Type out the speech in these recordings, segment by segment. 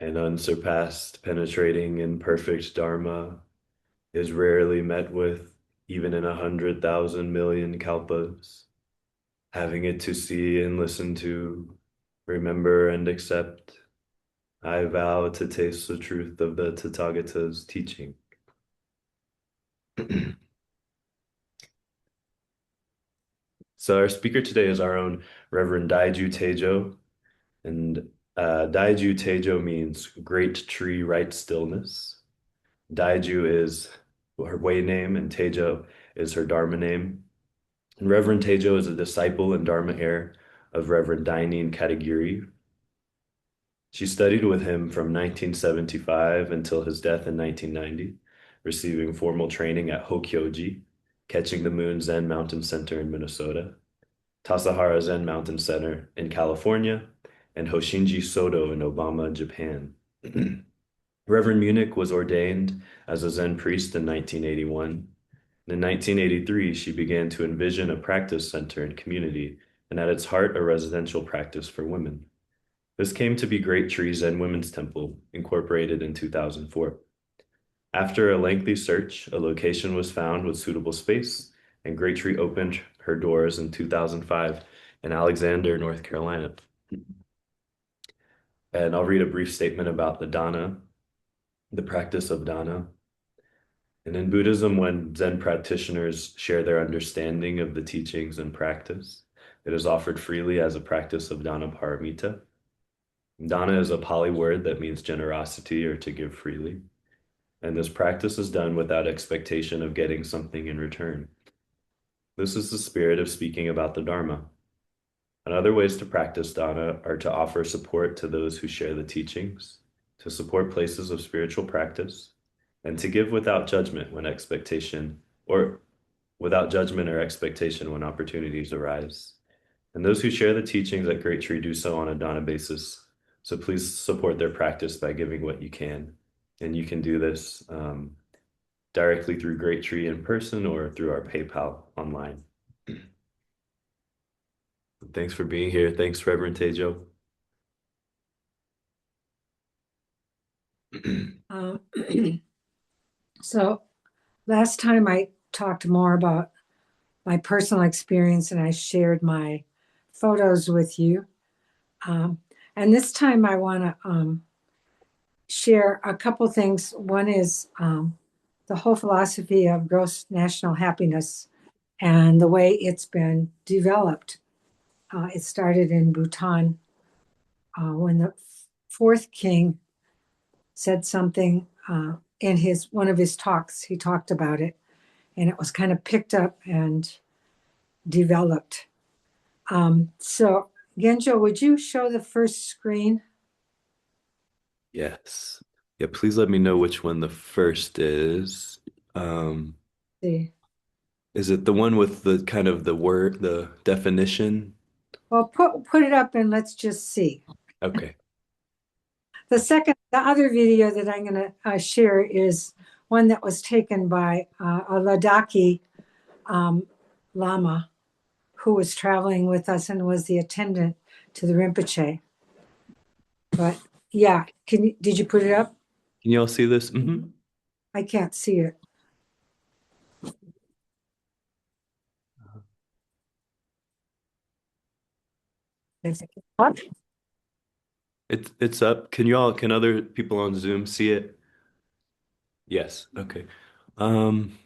and unsurpassed, penetrating, and perfect Dharma is rarely met with, even in 100,000 million kalpas. Having it to see and listen to, remember and accept, I vow to taste the truth of the Tathagata's teaching. So our speaker today is our own Reverend Daiju Teijo, and Daiju Teijo means Great Tree Right Stillness. Daiju is her way name, and Teijo is her Dharma name. And Reverend Teijo is a disciple and Dharma heir of Reverend Dainin Katagiri. She studied with him from 1975 until his death in 1990, receiving formal training at Hokyoji, catching the Moon Zen Mountain Center in Minnesota, Tassajara Zen Mountain Center in California, and Hosshinji Sodo in Obama, Japan. Reverend Munnich was ordained as a Zen priest in 1981. In 1983, she began to envision a practice center and community, and at its heart, a residential practice for women. This came to be Great Tree Zen Women's Temple, incorporated in 2004. After a lengthy search, a location was found with suitable space, and Great Tree opened her doors in 2005 in Alexander, North Carolina. And I'll read a brief statement about the dana, the practice of dana. And in Buddhism, when Zen practitioners share their understanding of the teachings and practice, it is offered freely as a practice of dana paramita. Dana is a Pali word that means generosity or to give freely. And this practice is done without expectation of getting something in return. This is the spirit of speaking about the Dharma. And other ways to practice dana are to offer support to those who share the teachings, to support places of spiritual practice, and to give without judgment when expectation or without judgment or expectation when opportunities arise. And those who share the teachings at Great Tree do so on a dana basis. So please support their practice by giving what you can. And you can do this directly through Great Tree in person or through our PayPal online. Thanks for being here. Thanks, Reverend Tejo. Um, so last time I talked more about my personal experience and I shared my photos with you. And this time I want to share a couple things. One is the whole philosophy of gross national happiness and the way it's been developed. It started in Bhutan when the fourth king said something in one of his talks. He talked about it, and it was kind of picked up and developed. So, Genjo, would you show the first screen? Yes. Yeah, please let me know which one the first is. Um, See. is it the one with the kind of the word, the definition? Well, put it up and let's just see. Okay. The other video that I'm going to share is one that was taken by a Ladakhi Lama who was traveling with us and was the attendant to the Rinpoche. But yeah, did you put it up? Can you all see this? Mm-hmm. I can't see it. Is it up? It's up. Can other people on Zoom see it? Yes. Okay. Um,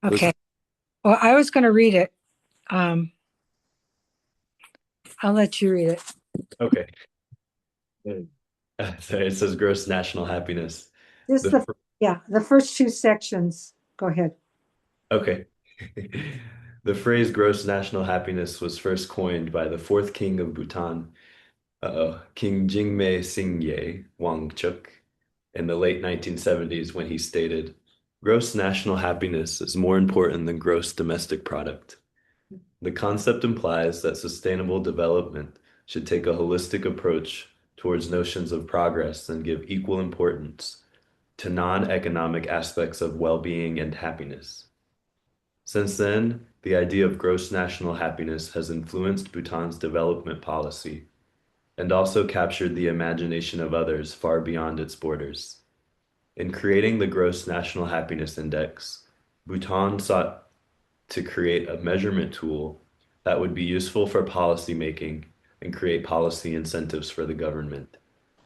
let's, Okay. Well, I was going to read it. Um, I'll let you read it. okay. Sorry, it says gross national happiness. Just The the first two sections. Go ahead. Okay. The phrase gross national happiness was first coined by the fourth king of Bhutan, King Jingme Singye Wangchuk, in the late 1970s when he stated, gross national happiness is more important than gross domestic product. The concept implies that sustainable development should take a holistic approach towards notions of progress and give equal importance to non-economic aspects of well-being and happiness. Since then, the idea of gross national happiness has influenced Bhutan's development policy, and also captured the imagination of others far beyond its borders. In creating the Gross National Happiness Index, Bhutan sought to create a measurement tool that would be useful for policymaking and create policy incentives for the government,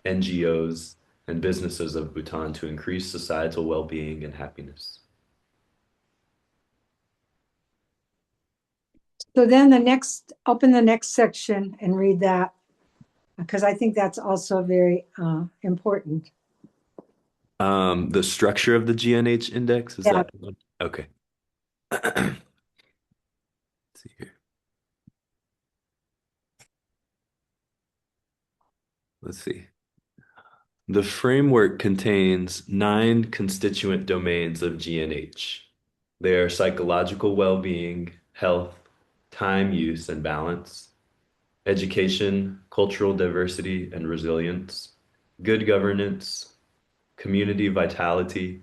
NGOs, and businesses of Bhutan to increase societal well-being and happiness. So then open the next section and read that, because I think that's also very important. The structure of the GNH index, is Yeah. that one? Okay. Let's see here. Let's see. The framework contains 9 constituent domains of GNH. They are psychological well-being, health, time use and balance, education, cultural diversity and resilience, good governance, community vitality,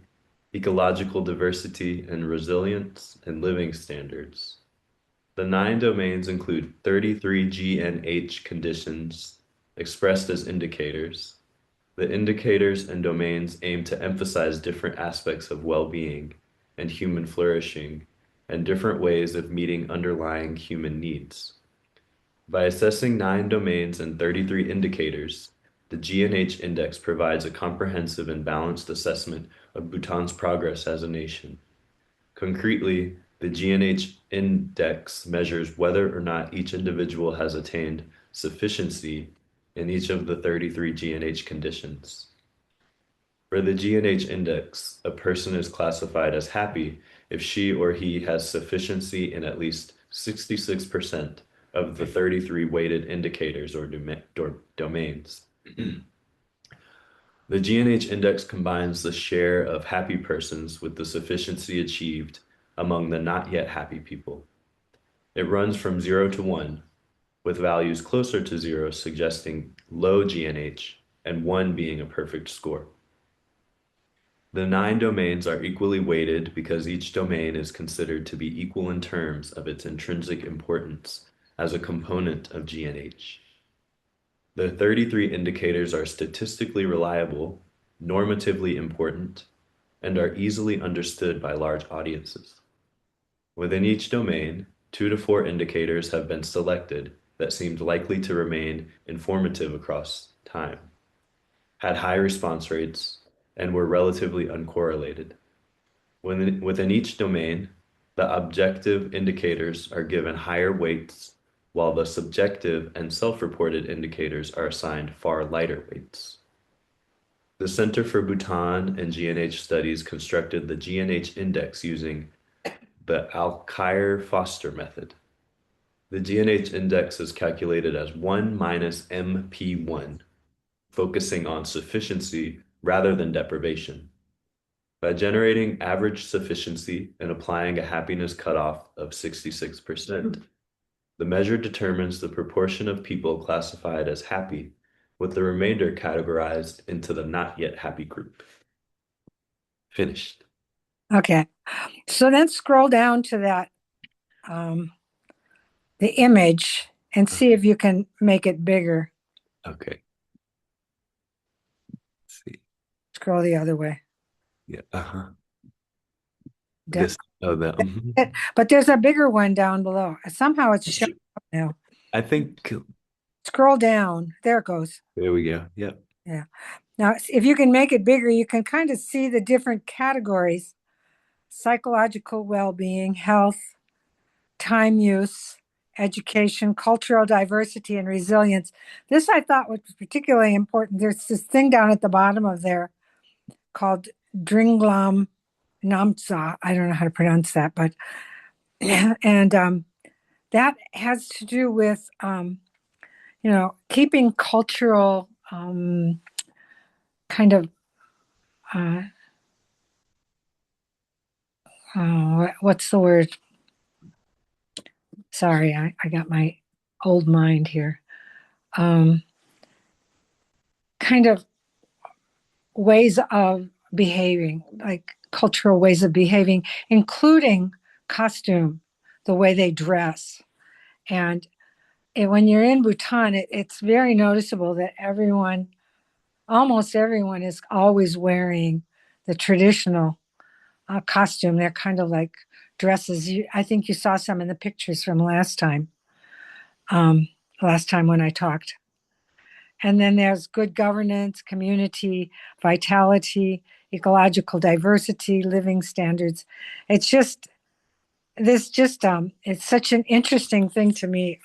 ecological diversity and resilience, and living standards. The 9 domains include 33 GNH conditions expressed as indicators. The indicators and domains aim to emphasize different aspects of well-being and human flourishing and different ways of meeting underlying human needs. By assessing 9 domains and 33 indicators, the GNH Index provides a comprehensive and balanced assessment of Bhutan's progress as a nation. Concretely, the GNH Index measures whether or not each individual has attained sufficiency in each of the 33 GNH conditions. For the GNH Index, a person is classified as happy if she or he has sufficiency in at least 66% of the 33 weighted indicators or domains. The GNH Index combines the share of happy persons with the sufficiency achieved among the not yet happy people. It runs from 0 to 1, with values closer to 0 suggesting low GNH and 1 being a perfect score. The 9 domains are equally weighted because each domain is considered to be equal in terms of its intrinsic importance as a component of GNH. The 33 indicators are statistically reliable, normatively important, and are easily understood by large audiences. Within each domain, 2 to 4 indicators have been selected that seemed likely to remain informative across time, had high response rates, and were relatively uncorrelated. Within each domain, the objective indicators are given higher weights, while the subjective and self-reported indicators are assigned far lighter weights. The Center for Bhutan and GNH Studies constructed the GNH index using the Alkire-Foster method. The GNH index is calculated as 1 minus MP1, focusing on sufficiency rather than deprivation. By generating average sufficiency and applying a happiness cutoff of 66%, the measure determines the proportion of people classified as happy, with the remainder categorized into the not yet happy group. Finished. Okay. So then scroll down to that, the image, and see if you can make it bigger. Okay. Let's see. Scroll the other way. Yeah. Uh-huh. This. Oh, that. But there's a bigger one down below. Somehow it's showing up now. I think. Scroll down. There it goes. There we go. Yep. Yeah. Now, if you can make it bigger, you can kind of see the different categories: psychological well-being, health, time use, education, cultural diversity, and resilience. This I thought was particularly important. There's this thing down at the bottom of there called Dringlam Namtsa. I don't know how to pronounce that, but and that has to do with keeping cultural kind of what's the word? Sorry, I got my old mind here. Kind of ways of behaving, like cultural ways of behaving, including costume, the way they dress. And when you're in Bhutan, it's very noticeable that almost everyone is always wearing the traditional costume. They're kind of like dresses. I think you saw some in the pictures from um, last time when I talked. And then there's good governance, community, vitality, ecological diversity, living standards. It's just it's such an interesting thing to me.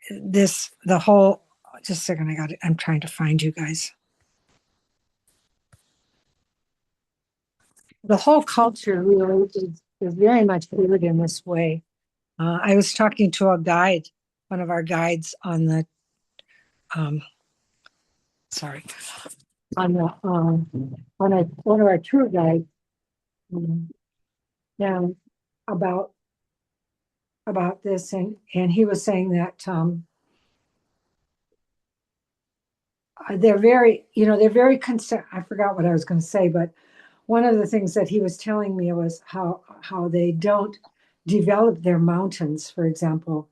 The whole, just a second, I'm trying to find you guys. The whole culture really is very much viewed in this way. I was talking to one of our guides on the, um, sorry, on the, one of our tour guides, um, down about this, and he was saying that they're very, they're very concerned. I forgot what I was going to say, but one of the things that he was telling me was how they don't develop their mountains, for example.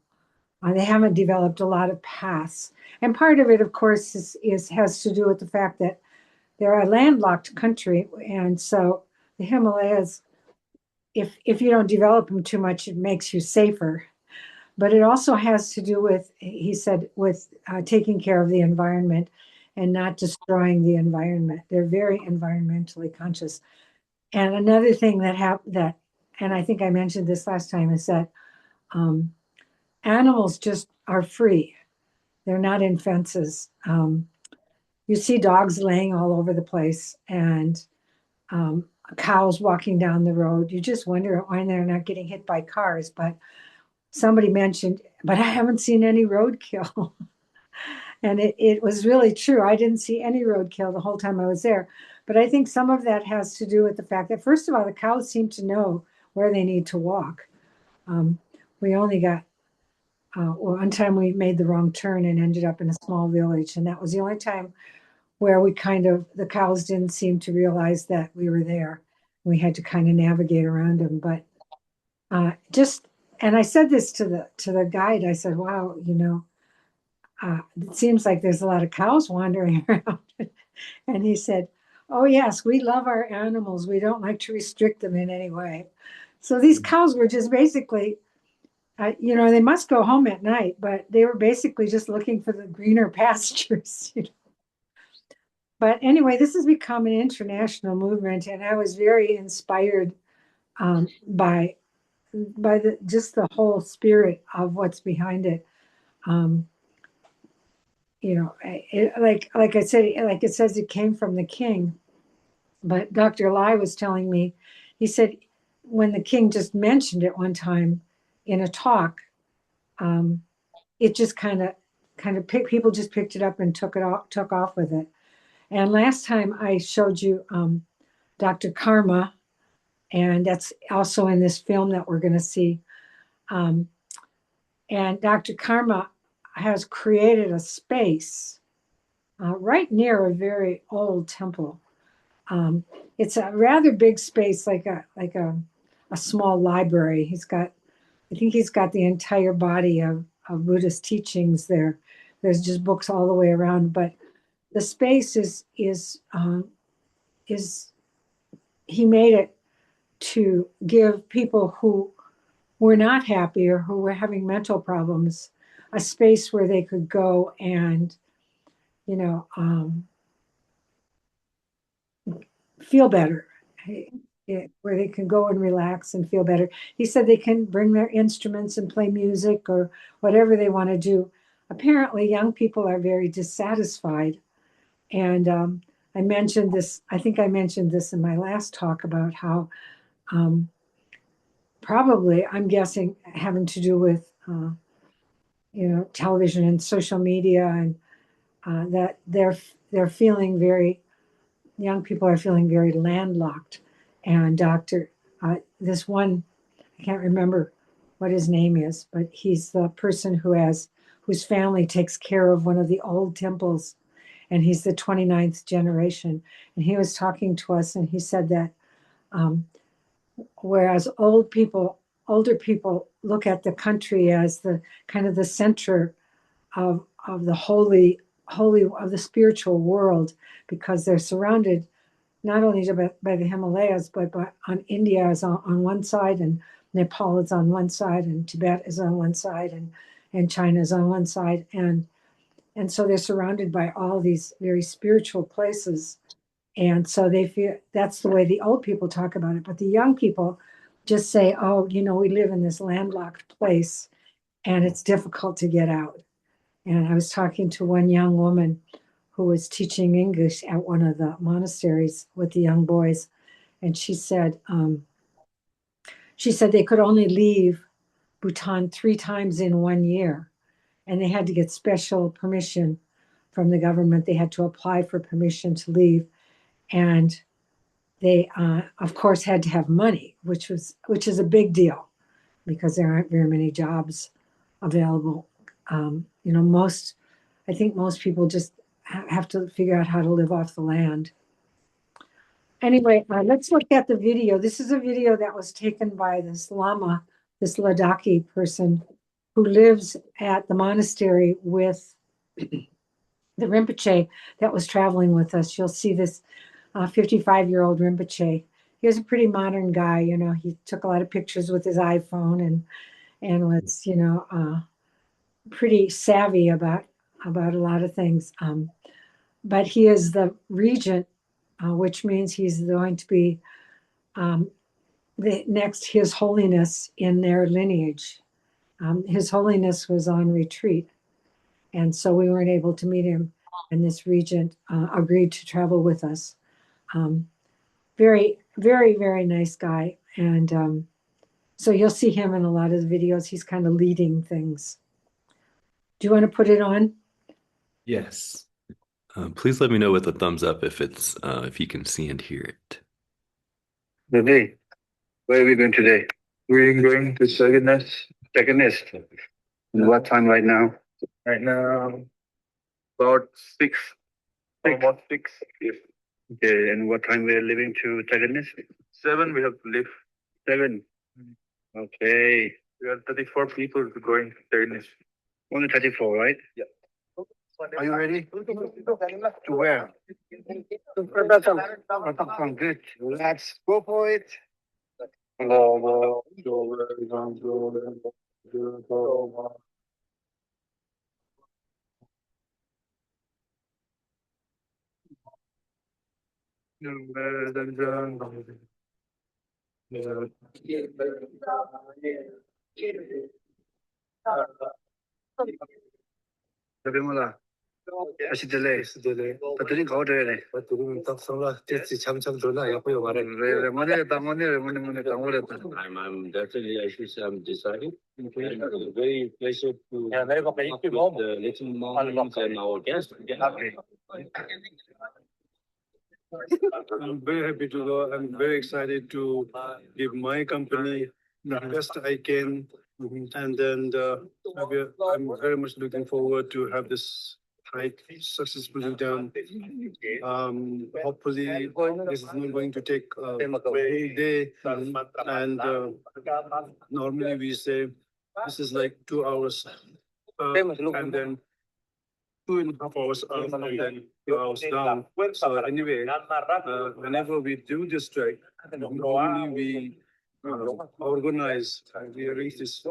They haven't developed a lot of paths, and part of it, of course, is has to do with the fact that they're a landlocked country, and so the Himalayas, if you don't develop them too much, it makes you safer. But it also has to do with, he said, with taking care of the environment and not destroying the environment. They're very environmentally conscious. And another thing and I think I mentioned this last time, is that um, animals just are free. They're not in fences. You see dogs laying all over the place, and cows walking down the road. You just wonder why they're not getting hit by cars. But somebody mentioned, but I haven't seen any roadkill. And it was really true. I didn't see any roadkill the whole time I was there. But I think some of that has to do with the fact that, first of all, the cows seem to know where they need to walk. Um, we only got, well, one time we made the wrong turn and ended up in a small village. And that was the only time where the cows didn't seem to realize that we were there. We had to kind of navigate around them. But and I said this to the guide. I said, wow, it seems like there's a lot of cows wandering around. And he said, oh, yes, we love our animals. We don't like to restrict them in any way. So these cows were just basically, they must go home at night, but they were basically just looking for the greener pastures. But anyway, this has become an international movement, and I was very inspired by just the whole spirit of what's behind it. Um, like I said, like it says, it came from the king. But Dr. Lai was telling me, he said, when the king just mentioned it one time in a talk, um, it just people just picked it up and took off with it. And last time I showed you Dr. Karma, and that's also in this film that we're going to see. Um, and Dr. Karma has created a space right near a very old temple. It's a rather big space, like a small library. I think he's got the entire body of Buddhist teachings there. There's just books all the way around, but the space is he made it to give people who were not happy or who were having mental problems a space where they could go and you know um, feel better, where they can go and relax and feel better. He said they can bring their instruments and play music or whatever they want to do. Apparently, young people are very dissatisfied. And I think I mentioned this in my last talk about how um, probably, I'm guessing, having to do with, television and social media, and that they're feeling very young people are feeling very landlocked. And this one, I can't remember what his name is, but he's the person whose family takes care of one of the old temples, and he's the 29th generation. And he was talking to us, and he said that um, whereas old people older people look at the country as the kind of the center of the holy of the spiritual world, because they're surrounded not only by the Himalayas, but on India is on one side, and Nepal is on one side, and Tibet is on one side, and China is on one side. And so they're surrounded by all these very spiritual places. And so they feel that's the way the old people talk about it. But the young people just say, oh, we live in this landlocked place and it's difficult to get out. And I was talking to one young woman who was teaching English at one of the monasteries with the young boys. And she said they could only leave Bhutan 3 times in one year. And they had to get special permission from the government. They had to apply for permission to leave. And they, of course, had to have money, which is a big deal because there aren't very many jobs available. I think most people just have to figure out how to live off the land. Anyway, let's look at the video. This is a video that was taken by this Lama, this Ladakhi person who lives at the monastery with the Rinpoche that was traveling with us. You'll see this 55-year-old Rinpoche. He was a pretty modern guy. He took a lot of pictures with his iPhone and was, pretty savvy about a lot of things. But he is the regent, which means he's going to be the next His Holiness in their lineage. His Holiness was on retreat, and so we weren't able to meet him. And this regent agreed to travel with us. Very, very, very nice guy. And so you'll see him in a lot of the videos. He's kind of leading things. Do you want to put it on? Yes. Please let me know with a thumbs up if you can see and hear it. Today, where are we going today? We're going to Secondness. And what time right now? Right now, about 6. About 6. Yes. Okay, and what time we are leaving to Secondness? 7, we have to leave. 7. Okay. We are 34 people going to Secondness. Only 34, right? Yeah. Are you ready? To where? Batam. Good. Let's go for it. Sabimula. Asidele. Patuloy ka order eh. Patuloy tak samla. Tetsi cham dola ya ko mare. Mane I'm definitely I should say I'm decided. Very pleasure to the little mountains and our guests. Okay. I'm very happy to go. I'm very excited to give my company the best I can. And then I'm very much looking forward to have this hike successfully done. Hopefully, this is not going to take a whole day. And normally we say this is like 2 hours. And then 2.5 hours up and then 2 hours down. So anyway, whenever we do this trek, normally we organize, we arrange this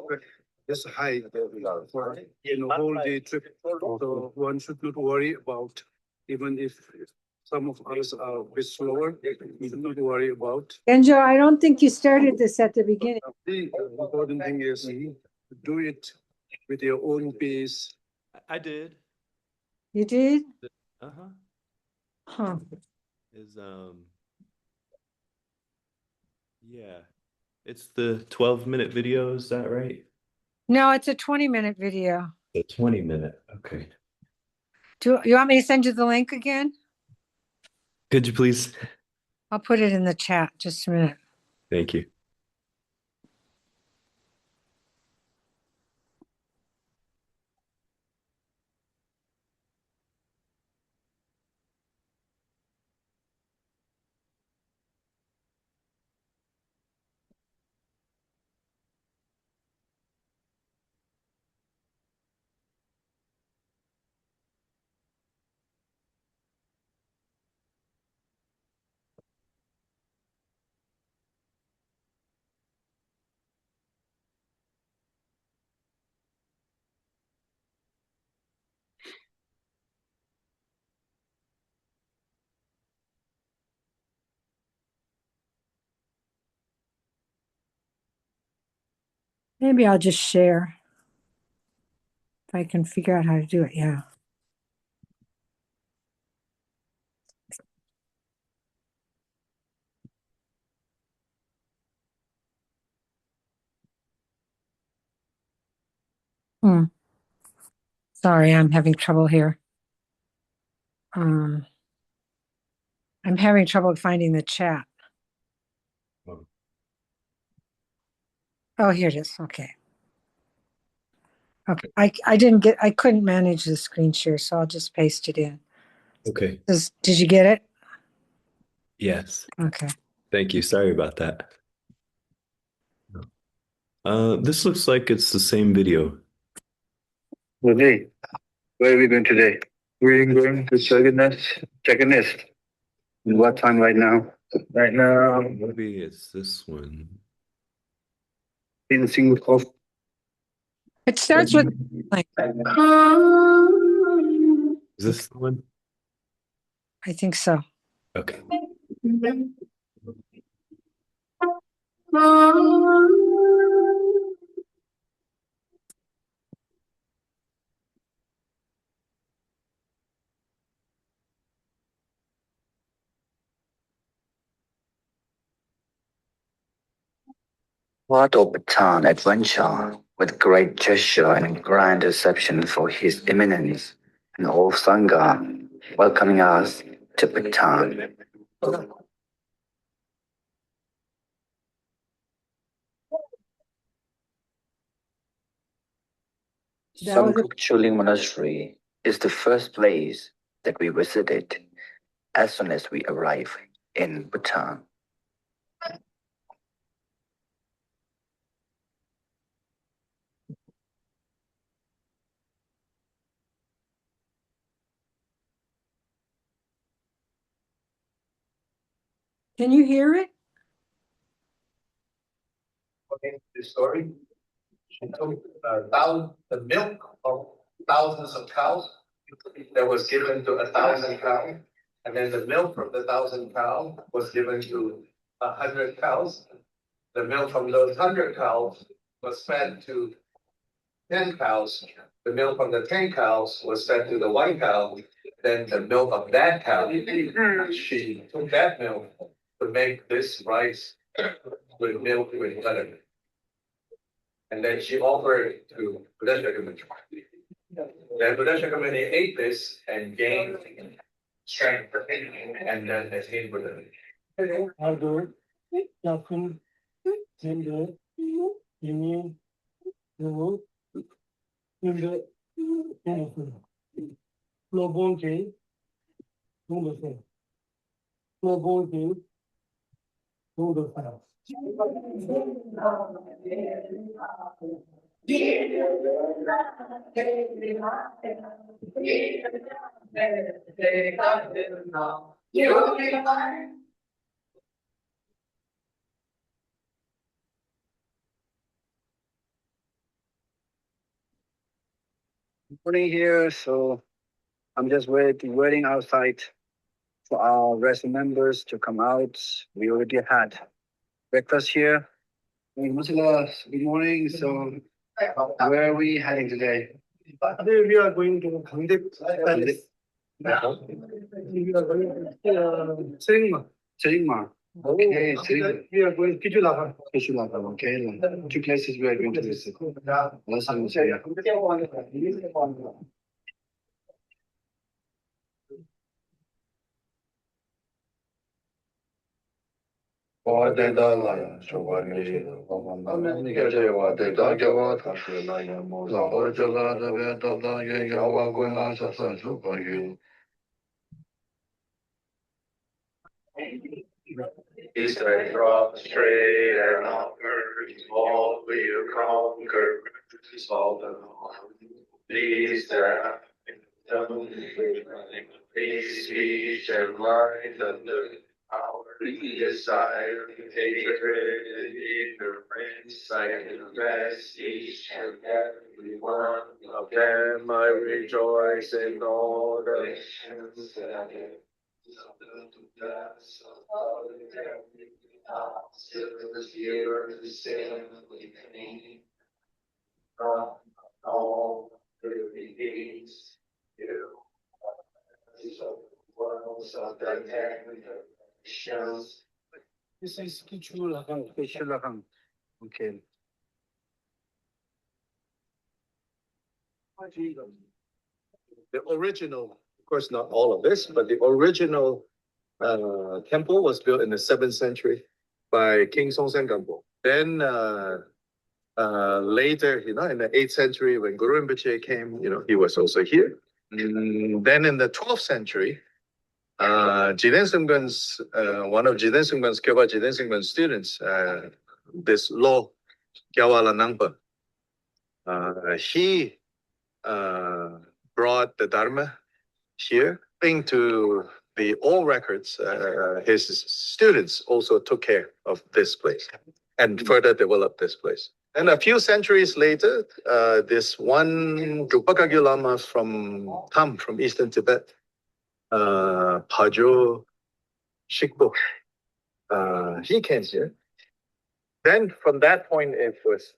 hike for whole day trip. So one should not worry about, even if some of us are a bit slower, we should not worry about. Genjo, I don't think you started this at the beginning. The important thing is to do it with your own pace. I did. You did? Uh-huh. Huh. Yeah. It's the 12-minute video, is that right? No, it's a 20-minute video. The 20-minute. Okay. Do you want me to send you the link again? Could you please? I'll put it in the chat. Just a minute. Thank you. Maybe I'll just share if I can figure out how to do it. Yeah. Hmm. Sorry, I'm having trouble here. I'm having trouble finding the chat. Oh, Oh, here it is. Okay. Okay. I couldn't manage the screen share, so I'll just paste it in. okay. Did you get it? Yes. Okay. Thank you. Sorry about that. This looks like it's the same video. Today, where are we going today? We're going to Chaganist. What time right now? Right now, Maybe it's this one. finishing off. It starts with like, Is this the one? I think so. Okay. What of Bhutan adventure, with great gesture and grand reception for His Eminence and all Sangha, welcoming us to Bhutan. Samguk Chuling Monastery is the first place that we visited as soon as we arrived in Bhutan. Can you hear it? Okay, the story. She took the milk of thousands of cows that was given to 1,000 cows, and then the milk from the 1,000 cows was given to 100 cows. The milk from those 100 cows was fed to 10 cows. The milk from the 10 cows was fed to the one cow. Then the milk of that cow, she took that milk to make this rice with milk with butter. And then she offered it to Buddha Shakyamuni. Then Buddha Shakyamuni ate this and gained strength, and then attained Buddha. Morning here, so I'm just waiting outside for our resident members to come out. We already had breakfast here. Good morning. So, where are we heading today? Today we are going to Khandip Palace. We are going to Seringma. Okay, Seringma. We are going to Kichulaga. Kichulaga, okay. Two places we are going to visit. Awesome. Is there drop straight and upward, all will conquer, solve the Please there, peace, speech, and mind, and the power, desire, hatred, ignorance, I confess each and every one of them. I rejoice in all the nations that I have. Still here, the same with me. This is Kichulahang. Kichulahang. Okay. The original, of course, not all of this, but the original temple was built in the 7th century by King Songtsen Gampo. Then later, in the 8th century, when Guru Rinpoche came, he was also here. Then in the 12th century, Jiden Sungban's one of Jiden Sungban's Kyoba Jiden Sungban's students, this Lo Gyawala Nangpa, he brought the Dharma here. To the old records, his students also took care of this place and further developed this place. And a few centuries later, this one Drukpa Kagyu Lama from Tam, from Eastern Tibet, Pajo Shikpo, he came here. Then from that point, it was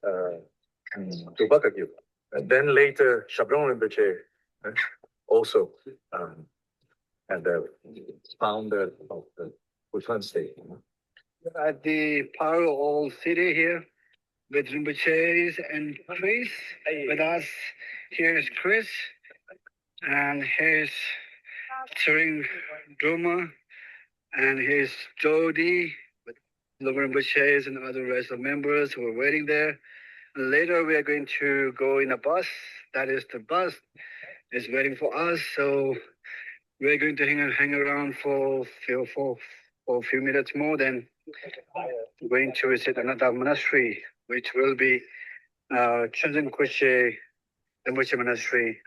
Drukpa Kagyu. And then later, Shabdrung Rinpoche also and the founder of the Bhutan state. At the Paro Old City here with Rinpoches and Chris. With us, here's Chris, and here's Tsering Duma, and here's Jody with the Rinpoches and other rest of members who are waiting there. Later, we are going to go in a bus. That is, the bus is waiting for us. So we're going to hang around for a few minutes more. Then we're going to visit another monastery, which will be Chunzen Koshe Rinpoche Monastery.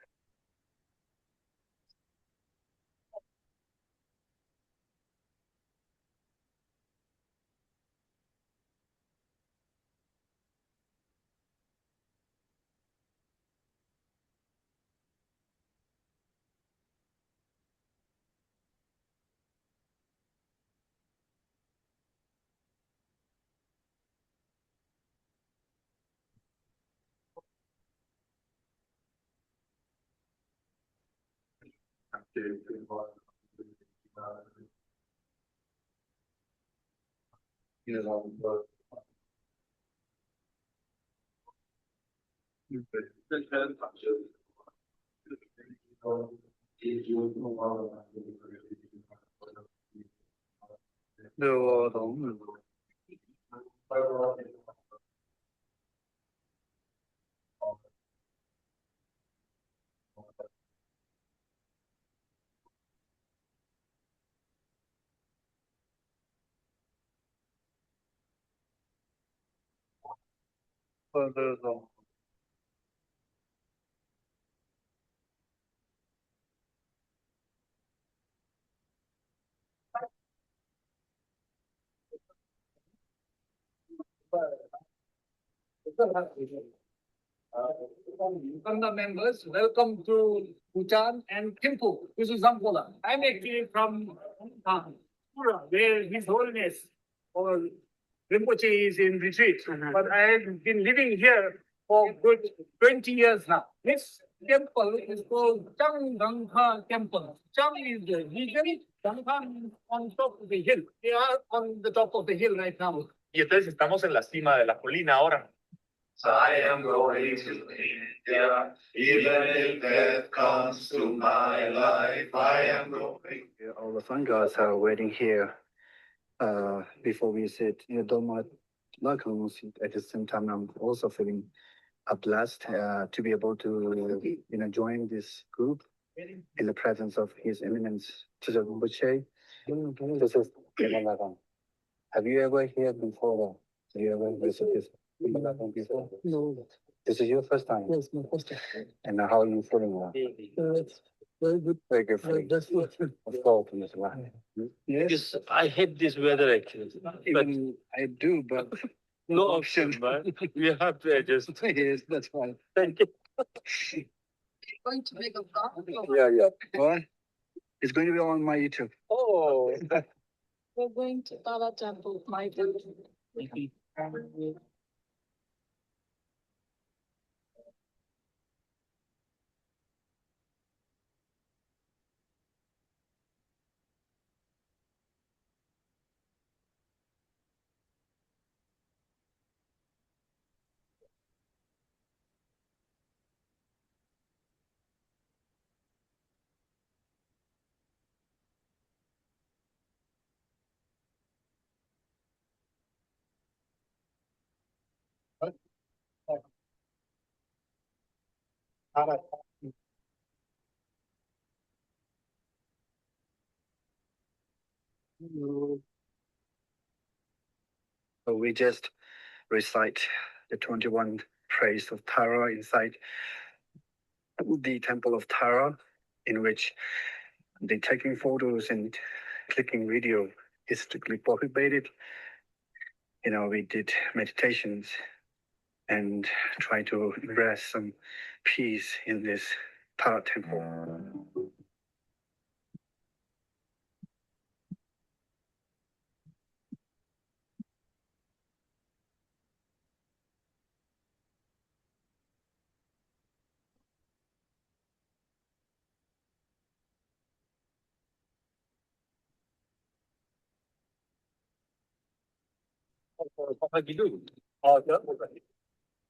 Uganda members, welcome to Bhutan and Thimphu. This is Zampola. I'm actually from Pura, where His Holiness or Rinpoche is in retreat. But I've been living here for good 20 years now. This temple is called Changgangha Temple. Chang is the region, Gangha is on top of the hill. We are on the top of the hill right now. Y entonces estamos en la cima de la colina ahora. So I am going to India, even if death comes to my life, I am going. All the Sanghas are waiting here before we sit in the Dharma Name. At the same time, I'm also feeling blessed to be able to join this group in the presence of His Eminence Chizo Rinpoche. This is have you ever heard before? Have you ever visited this before? No. This is your first time? Yes, my first time. And how are you feeling now? It's very good. Very good feeling. That's good. Of course, as well. Yes, I hate this weather actually. Even I do, but no option, man. We have to adjust. Yes, that's fine. Thank you. Going to make a vlog? Yeah. What? It's going to be on my YouTube. Oh. We're going to Tala Temple, my temple. So we just recite the 21 praise of Tara inside the temple of Tara, in which the taking photos and clicking video is strictly prohibited. We did meditations and try to embrace some peace in this Tara temple.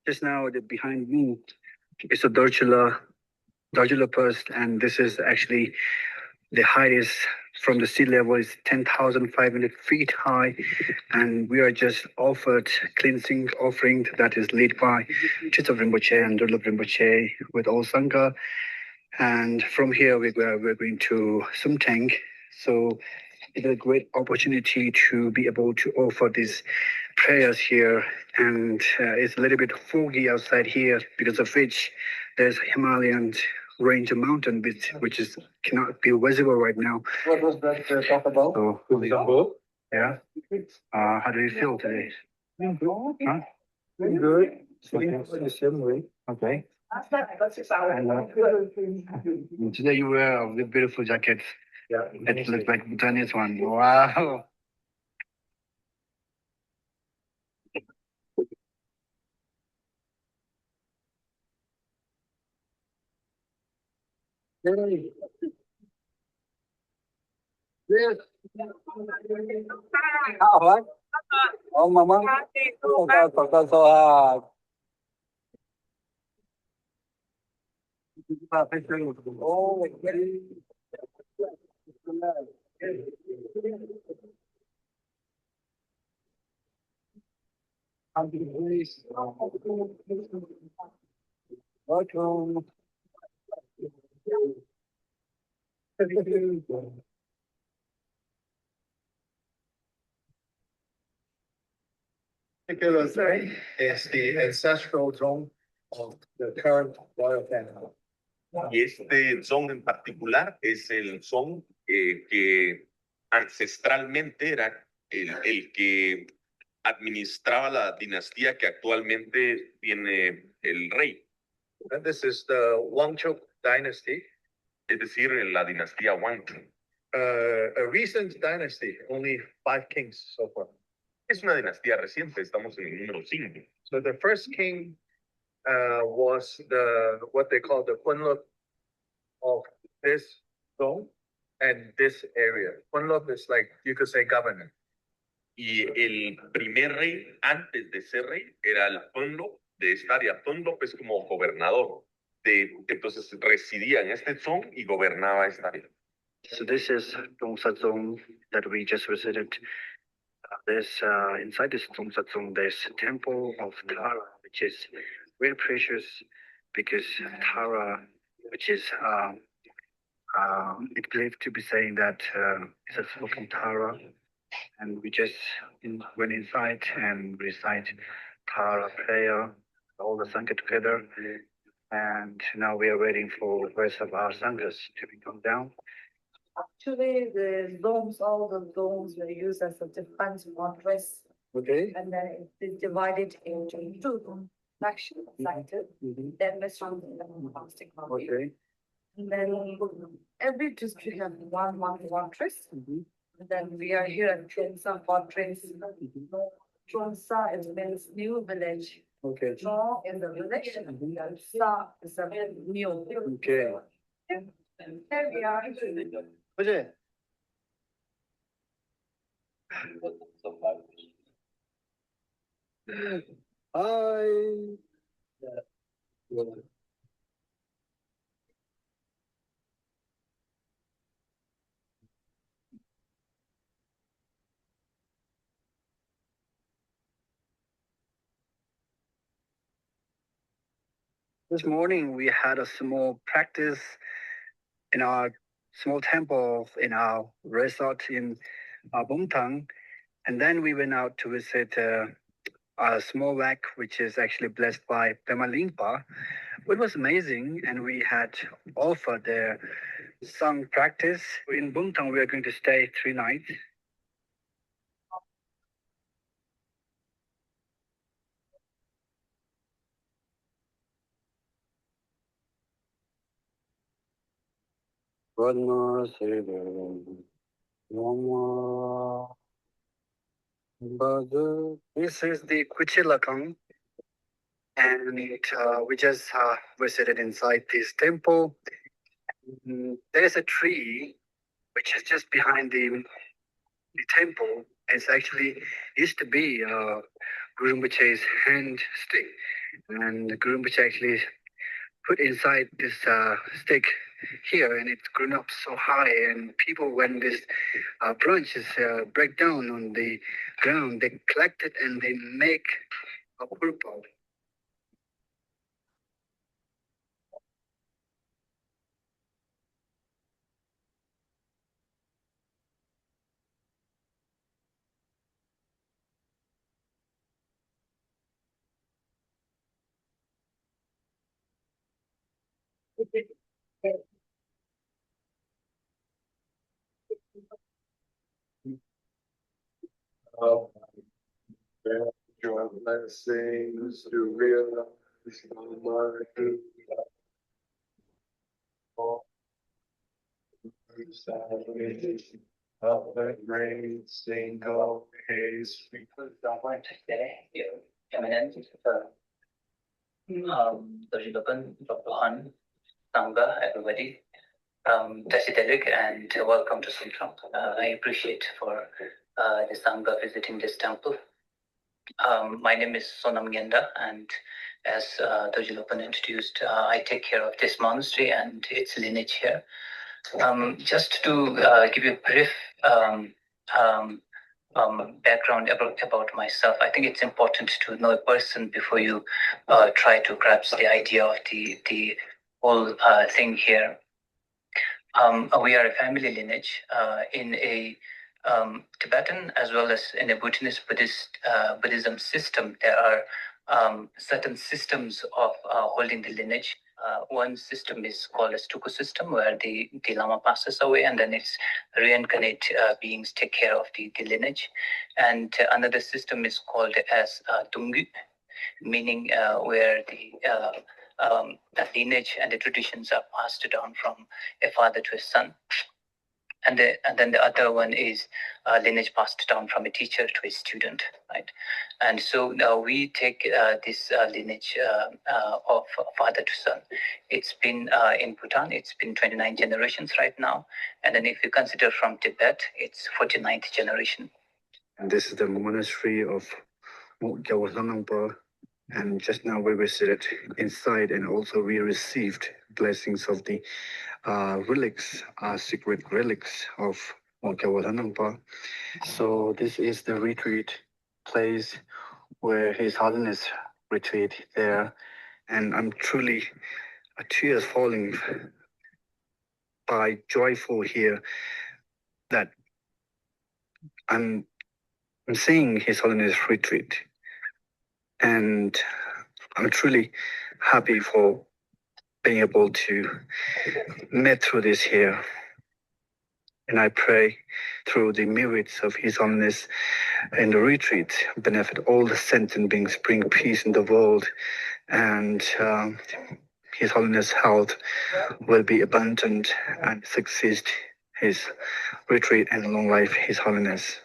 Just now, behind me is a Darjula Post, and this is actually the highest from the sea level is 10,500 feet high, and we are just offered cleansing offering that is led by Chitta Rinpoche and Durlap Rinpoche with all Sangha. And from here, we're going to Sumtang. So it's a great opportunity to be able to offer these prayers here. And it's a little bit foggy outside here, because of which there's Himalayan range of mountain which is cannot be visible right now. What was that talk about? So, yeah. How do you feel today? Huh? Good. The same way. Okay. And today you wear a beautiful jacket. Yeah. It looks like Bhutanese one. Wow. Hey. Yes. What? Oh, mama. Oh, God, that's so hard. Oh, welcome. Particular thing is the ancestral zone of the current royal family. Y este son en particular es el son que ancestralmente era el que administraba la dinastía que actualmente tiene el rey. And this is the Wangchuk dynasty. Es decir, la dinastía Wangchuk. A recent dynasty, only 5 kings so far. Es una dinastía reciente, estamos en el número 5. So the first king was what they call the Kunlup of this zone and this area. Kunlup is like, you could say, governor. Y el primer rey, antes de ser rey, era el Tonlop de esta área. Tonlop es como gobernador. Entonces residía en este zone y gobernaba esta área. So this is Dongsa zone that we just visited. There's inside this Dongsa zone, there's a temple of Tara, which is very precious, because Tara, which is it's believed to be saying that it's a spoken Tara, and we just went inside and recite Tara prayer, all the Sangha together, and now we are waiting for the rest of our Sanghas to come down. Actually, the domes, all the domes were used as a defense fortress. Okay. And then it is divided into 2 sections, then Western and Plastic. Okay. And then every district has one fortress. And then we are here at Chonsa Fortress. Chonsa is means new village. Okay. Chon is the village, and Sa is a new. Okay. And there we are. Okay. Hi. This morning we had a small practice in our small temple in our resort in Bhutan, and then we went out to visit a small lake which is actually blessed by Pema Lingpa. It was amazing, and we had offered the song practice. In Bhutan, we are going to stay 3 nights. This is the Kuchilakang, and we just visited inside this temple. There is a tree which is just behind the temple. It's actually used to be Guru Rinpoche's hand stick, and the Guru Rinpoche actually put inside this stick here, and it's grown up so high. And people, when this branches break down on the ground, they collect it and they make a purple. Your blessings to realize of the great single case. Eminent, Dr. Bhutan, Sangha, everybody. Tassajara and welcome to Sumtrong. I appreciate for the Sangha visiting this temple. My name is Sonam Ngenda, and as Dojilopan introduced, I take care of this monastery and its lineage here. Just to give you a brief background about myself, I think it's important to know a person before you try to grasp the idea of the whole thing here. We are a family lineage in a Tibetan as well as in a Bhutanese Buddhism system. There are certain systems of holding the lineage. One system is called as Tuku system, where the Lama passes away and then its reincarnate beings take care of the lineage. And another system is called as Tungu, meaning where the lineage and the traditions are passed down from a father to a son. And then the other one is lineage passed down from a teacher to a student, right? And so now we take this lineage of father to son. It's been in Bhutan, it's been 29 generations right now. And then if you consider from Tibet, it's 49th generation. And this is the monastery of Mokyawasanampa. And just now we visited inside, and also we received blessings of the relics, secret relics of Mokyawasanampa. So this is the retreat place where His Holiness retreat there, and I'm truly tears falling by joyful here that I'm seeing His Holiness retreat, and I'm truly happy for being able to meet through this here. And I pray through the merits of His Holiness and the retreat, benefit all the sentient beings, bring peace in the world, and His Holiness' health will be abundant and succeed His retreat and long life, His Holiness.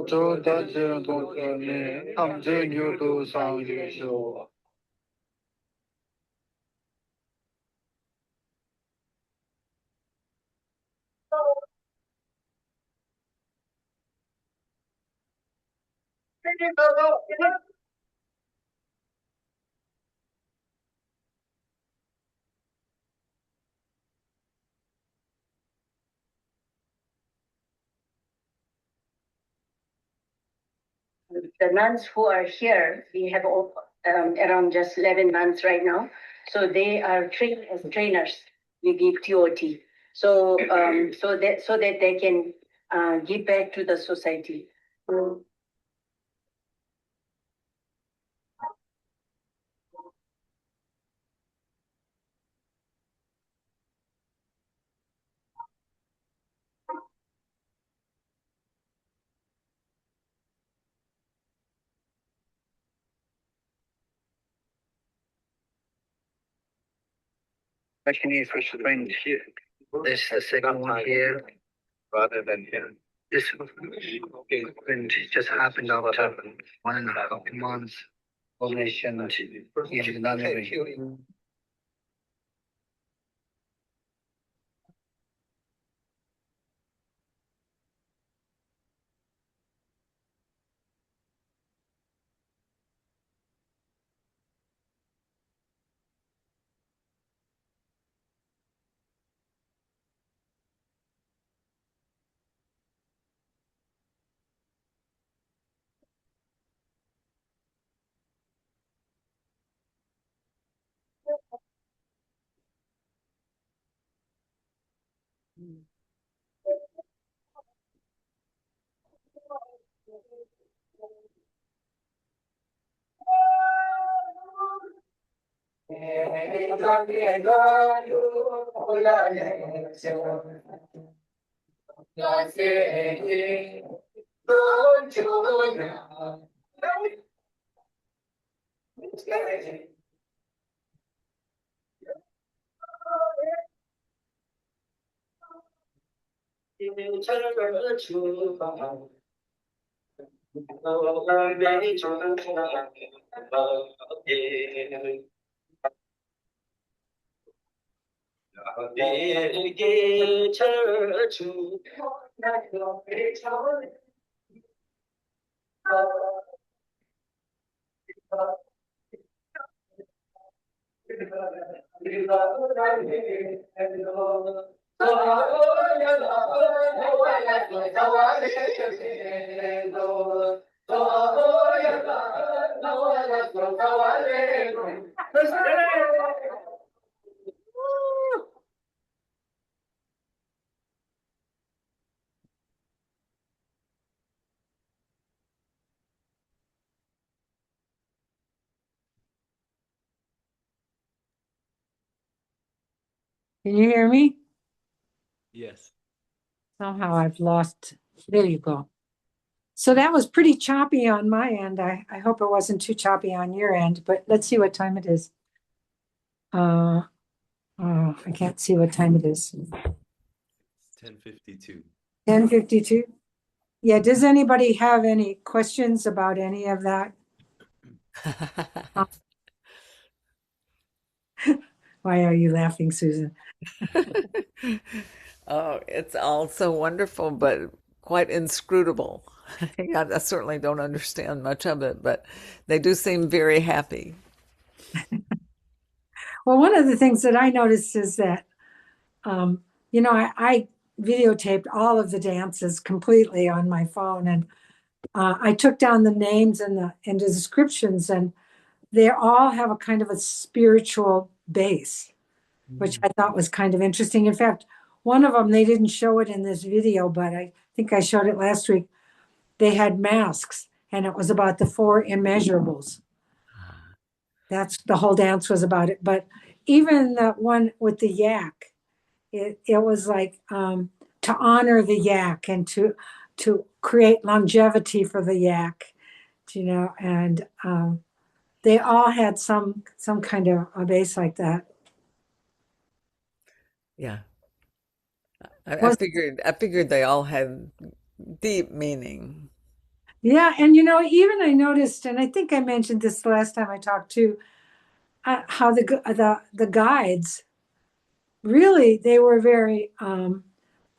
저 단체는 동선에 함정 유도상 유쇼. The nuns who are here, we have around just 11 nuns right now. So they are trained as trainers. We give TOT. So so that they can give back to the society. Actually, first friend here. This is the second one here. Rather than here. This friend just happened after 1.5 months. Formation in another way. Can you hear me? Yes. Somehow I've lost. There you go. So that was pretty choppy on my end. I hope it wasn't too choppy on your end, but let's see what time it is. Oh, I can't see what time it is. 10:52. 10:52. Yeah, does anybody have any questions about any of that? Why are you laughing, Susan? Oh, it's all so wonderful, but quite inscrutable. I certainly don't understand much of it, but they do seem very happy. Well, one of the things that I noticed is that, I videotaped all of the dances completely on my phone, and I took down the names and the descriptions, and they all have a kind of a spiritual base, which I thought was kind of interesting. In fact, one of them, they didn't show it in this video, but I think I showed it last week. They had masks, and it was about the four immeasurables. That's the whole dance was about it. But even the one with the yak, it was like to honor the yak and to create longevity for the yak, and they all had some kind of a base like that. Yeah. I figured they all had deep meaning. Yeah, and even I noticed, and I think I mentioned this the last time I talked too, how the guides really they were very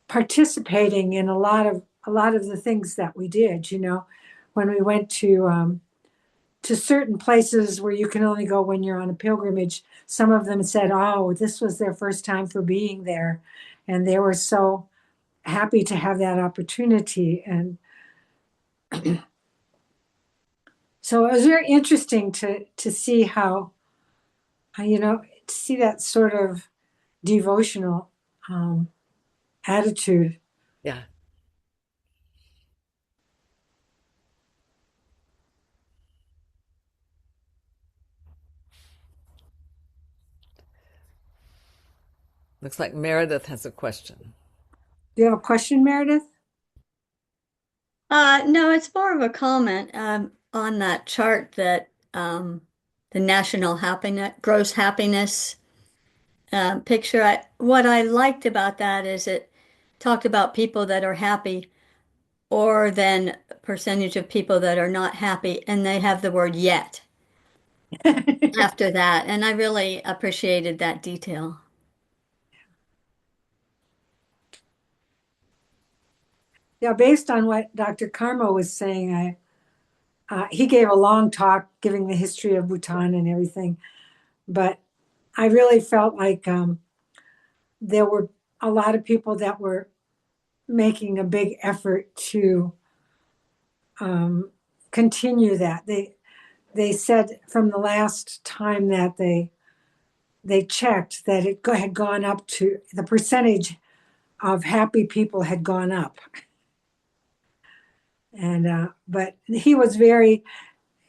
participating in a lot of the things that we did. When we went to certain places where you can only go when you're on a pilgrimage. Some of them said, "Oh, this was their first time for being there," and they were so happy to have that opportunity. And so it was very interesting to see how, to see that sort of devotional attitude. Yeah. Looks like Meredith has a question. Do you have a question, Meredith? No, it's more of a comment on that chart that the national happiness, gross happiness picture. What I liked about that is it talked about people that are happy, or then percentage of people that are not happy, and they have the word yet after that. And I really appreciated that detail. Yeah, based on what Dr. Karma was saying, he gave a long talk giving the history of Bhutan and everything, but I really felt like there were a lot of people that were making a big effort to continue that. They said from the last time that they checked that it had gone up to the percentage of happy people had gone up. And but he was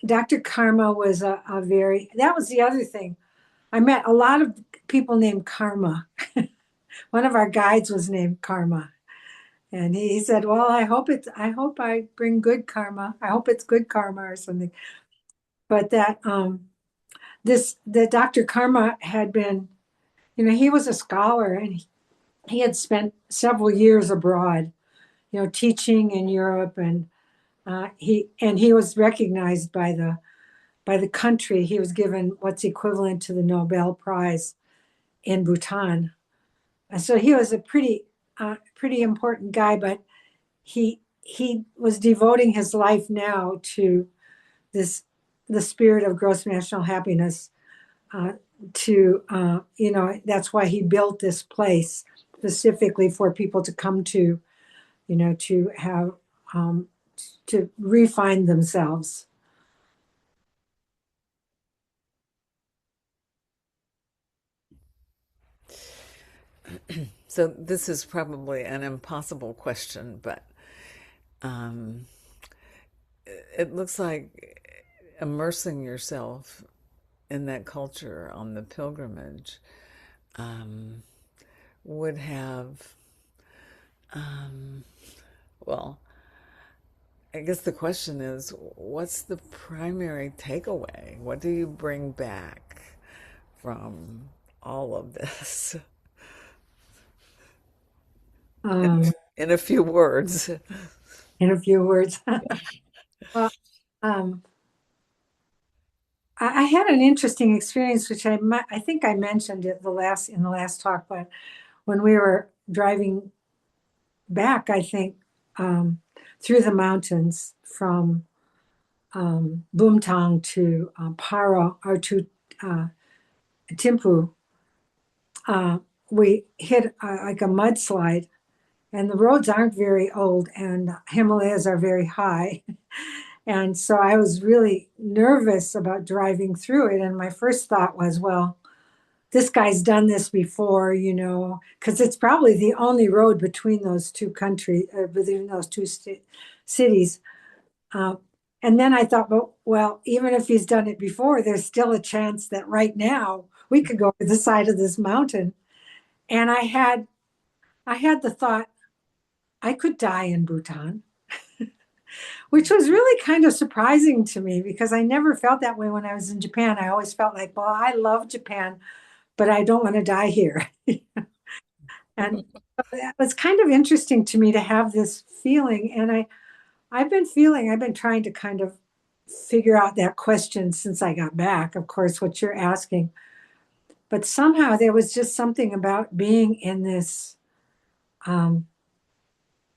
Dr. Karma was a very, that was the other thing. I met a lot of people named Karma. One of our guides was named Karma. And he said, "Well, I hope I bring good karma. I hope it's good karma or something." But that the Dr. Karma had been, he was a scholar, and he had spent several years abroad, teaching in Europe, and he was recognized by the country. He was given what's equivalent to the Nobel Prize in Bhutan. And so he was a pretty important guy, but he was devoting his life now to the spirit of gross national happiness. That's why he built this place specifically for people to come to, to have to refine themselves. So this is probably an impossible question, but it looks like immersing yourself in that culture on the pilgrimage would have, well, I guess the question is, what's the primary takeaway? What do you bring back from all of this? In a few words. In a few words. Well, I had an interesting experience, which I think I mentioned it in the last talk, but when we were driving back, I think through the mountains from Bumtang to Paro or to Thimphu, we hit like a mudslide, and the roads aren't very old, and Himalayas are very high. And so I was really nervous about driving through it. And my first thought was, well, this guy's done this before, because it's probably the only road between those two countries, between those two cities. And then I thought, well, even if he's done it before, there's still a chance that right now we could go to the side of this mountain. And I had the thought, I could die in Bhutan, which was really kind of surprising to me because I never felt that way when I was in Japan. I always felt like, well, I love Japan, but I don't want to die here. And It's kind of interesting to me to have this feeling. And I've been trying to kind of figure out that question since I got back, of course, what you're asking. But somehow there was just something about being in this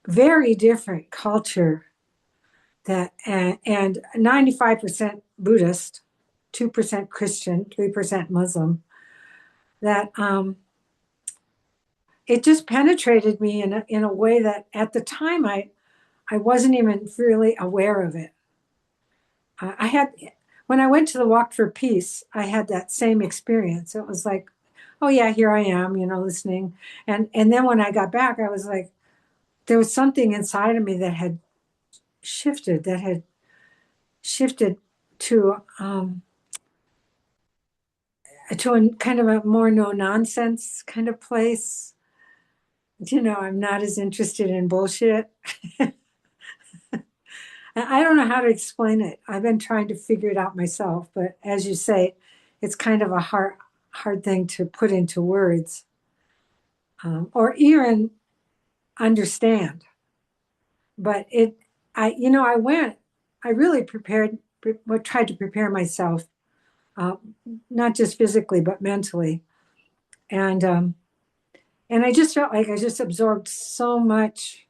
very different culture that, and 95% Buddhist, 2% Christian, 3% Muslim, that it just penetrated me in a way that at the time I wasn't even really aware of it. I had, when I went to the Walk for Peace, I had that same experience. It was like, oh yeah, here I am, listening. And then when I got back, I was like, there was something inside of me that had shifted, to a kind of a more no nonsense kind of place. I'm not as interested in bullshit. I don't know how to explain it. I've been trying to figure it out myself, but as you say, it's kind of a hard thing to put into words, or even understand. But I really tried to prepare myself, not just physically, but mentally. And I just felt like I just absorbed so much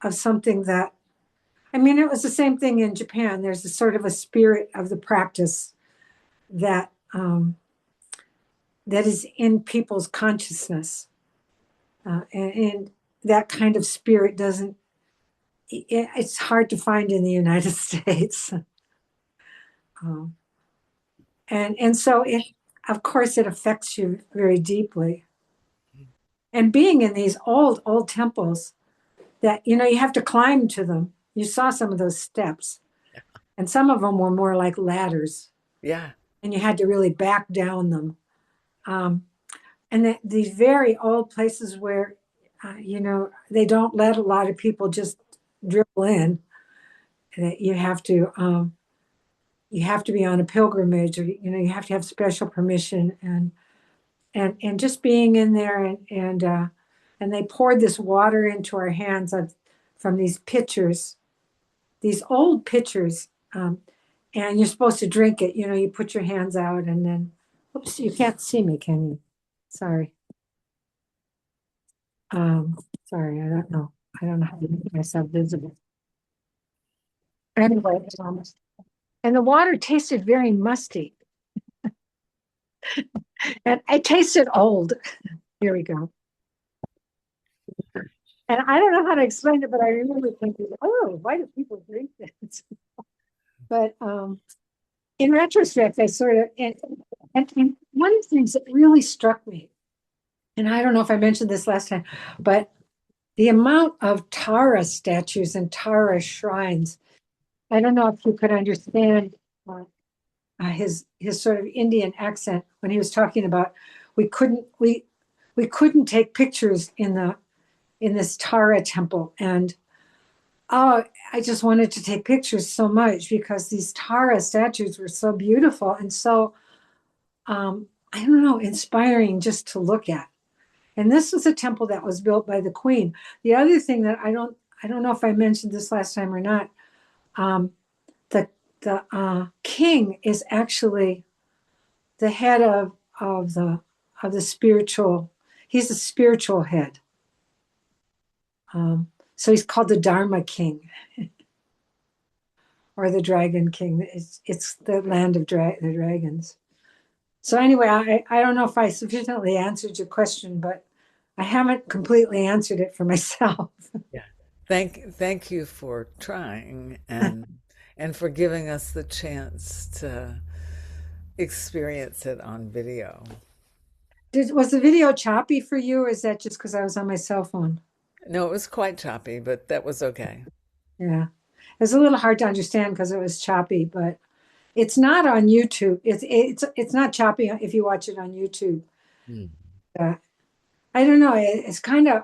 of something that, it was the same thing in Japan. There's a sort of a spirit of the practice that that is in people's consciousness, and that kind of spirit it's hard to find in the United States. And so of course it affects you very deeply. And being in these old temples that, you have to climb to them. You saw some of those steps, and some of them were more like ladders. Yeah. And you had to really back down them. And these very old places where, they don't let a lot of people just dribble in. That you have to be on a pilgrimage, or you have to have special permission, and just being in there, and they poured this water into our hands from these pitchers, these old pitchers, and you're supposed to drink it. You put your hands out, and then, oops, you can't see me, can you? Sorry. Sorry, I don't know how to make myself visible. Anyway, and the water tasted very musty, and it tasted old. Here we go. And I don't know how to explain it, but I remember thinking, oh, why do people drink this? But in retrospect, I sort of, and one of the things that really struck me, and I don't know if I mentioned this last time, but the amount of Tara statues and Tara shrines. I don't know if you could understand his sort of Indian accent when he was talking about we couldn't take pictures in this Tara temple, and oh, I just wanted to take pictures so much because these Tara statues were so beautiful and so I don't know, inspiring just to look at. And this was a temple that was built by the queen. The other thing that I don't know if I mentioned this last time or not, the king is actually the head of the spiritual. He's the spiritual head. So he's called the Dharma King, or the Dragon King. It's the land of the dragons. So anyway, I don't know if I sufficiently answered your question, but I haven't completely answered it for myself. Yeah. Thank you for trying and for giving us the chance to experience it on video. Was the video choppy for you, or is that just because I was on my cell phone? No, it was quite choppy, but that was okay. Yeah. It was a little hard to understand because it was choppy, but it's not on YouTube. It's not choppy if you watch it on YouTube. I don't know. It's kind of,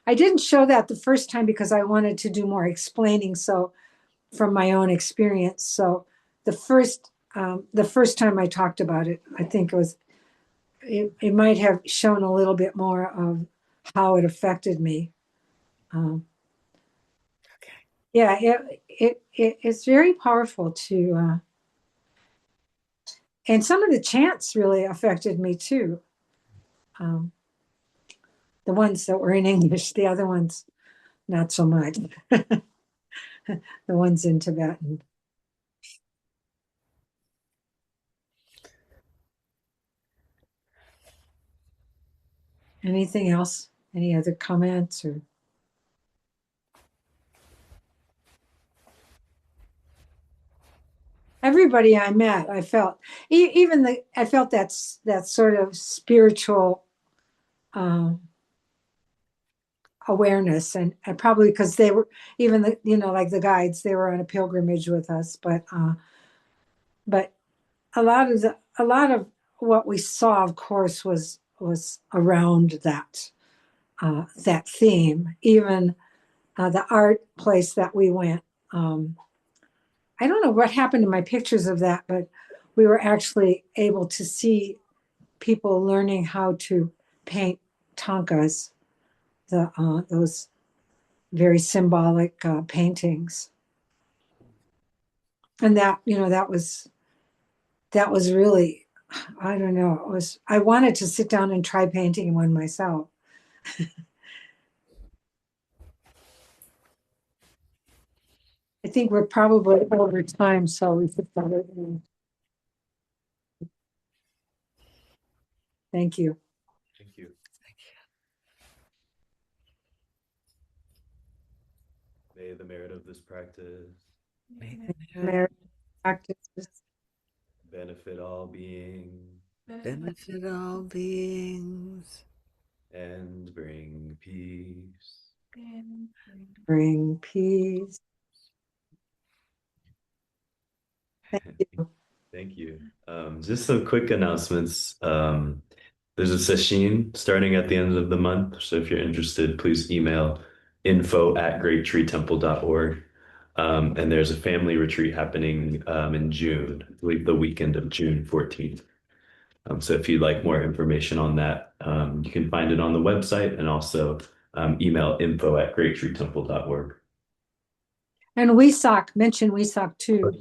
I didn't show that the first time because I wanted to do more explaining. So from my own experience. So the first time I talked about it, I think it might have shown a little bit more of how it affected me. Okay. Yeah, it's very powerful to, and some of the chants really affected me too. The ones that were in English, the other ones, not so much. The ones in Tibetan. Anything else? Any other comments or? Everybody I met, I felt I felt that sort of spiritual awareness, and probably because they were even like the guides, they were on a pilgrimage with us, but a lot of what we saw, of course, was around that theme. Even the art place that we went. I don't know what happened to my pictures of that, but we were actually able to see people learning how to paint tankas, those very symbolic paintings, and that was really, I don't know, I wanted to sit down and try painting one myself. I think we're probably over time, so we should start. Thank you. Thank you. May the merit of this practice May the Merit practices benefit all beings benefit all beings and bring peace. bring peace. Thank you. Thank you. Just some quick announcements. There's a session starting at the end of the month. So if you're interested, please email info@greattreetemple.org. And there's a family retreat happening in June, I believe the weekend of June 14th. So if you'd like more information on that, you can find it on the website, and also email info@greattreetemple.org. And Wesak, mention Wesak too.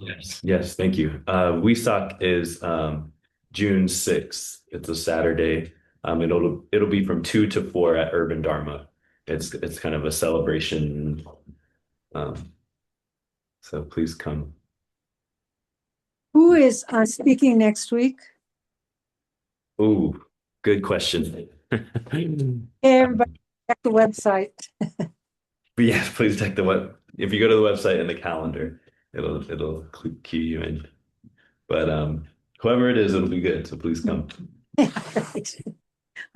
Yes, thank you. Wesak is June 6th. It's a Saturday. It'll be from 2 to 4 at Urban Dharma. It's kind of a celebration. So please come. Who is speaking next week? Ooh, good question. Hey, everybody, check the website. But yes, please check the web. If you go to the website and the calendar, it'll key you in. But whoever it is, it'll be good. So please come. I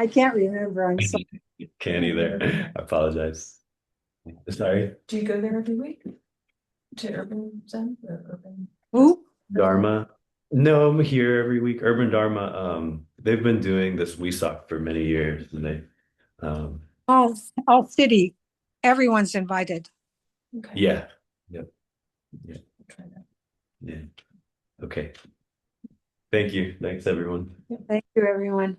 can't remember. I'm sorry. Can't either. I apologize. Sorry. Do you go there every week? To Urban Zen or Urban? Who? Dharma. No, I'm here every week. Urban Dharma, they've been doing this WESOC for many years, and they All city. Everyone's invited. Okay. yeah. Yep. Yeah. I'll try that. Yeah. Okay. Thank you. Thanks, everyone. Thank you, everyone.